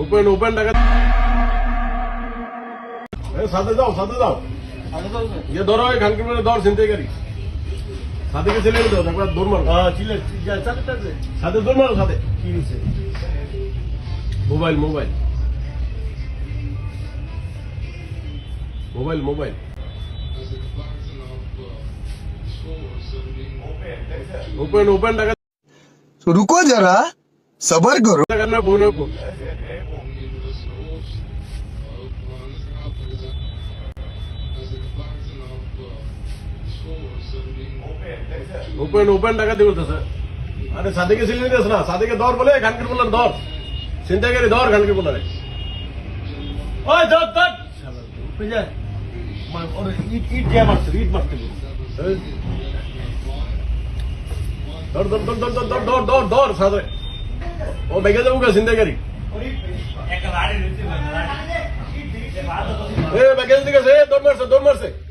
open open টাকা সাথে যাও ইয়ে ধরো খানকি মানে ধর ছিনতাইকারী সাথে ছেলে দাও একবার দৌড় মারো সাথে দৌড় মারো সাথে কি হয়েছে mobile mobile mobile mobile open open टाका तो रुको जरा सबर करो करना बोलो को ओपन ओपन टाका दे बोलता सर अरे सादे के सिलेंडर दस ना सादे के दौर बोले खानकर बोलन दौर चिंता करे दौर खानकर बोला रे ओए दौर दौर पे जा और ईट क्या मारते ईट मारते दौड़ दौड़ दौड़ दौड़ दौड़ दौड़ दौड़ दौड़ सादे ओ बेगे जाऊंगा चिंता करी ए बेगे से दौड़ मार से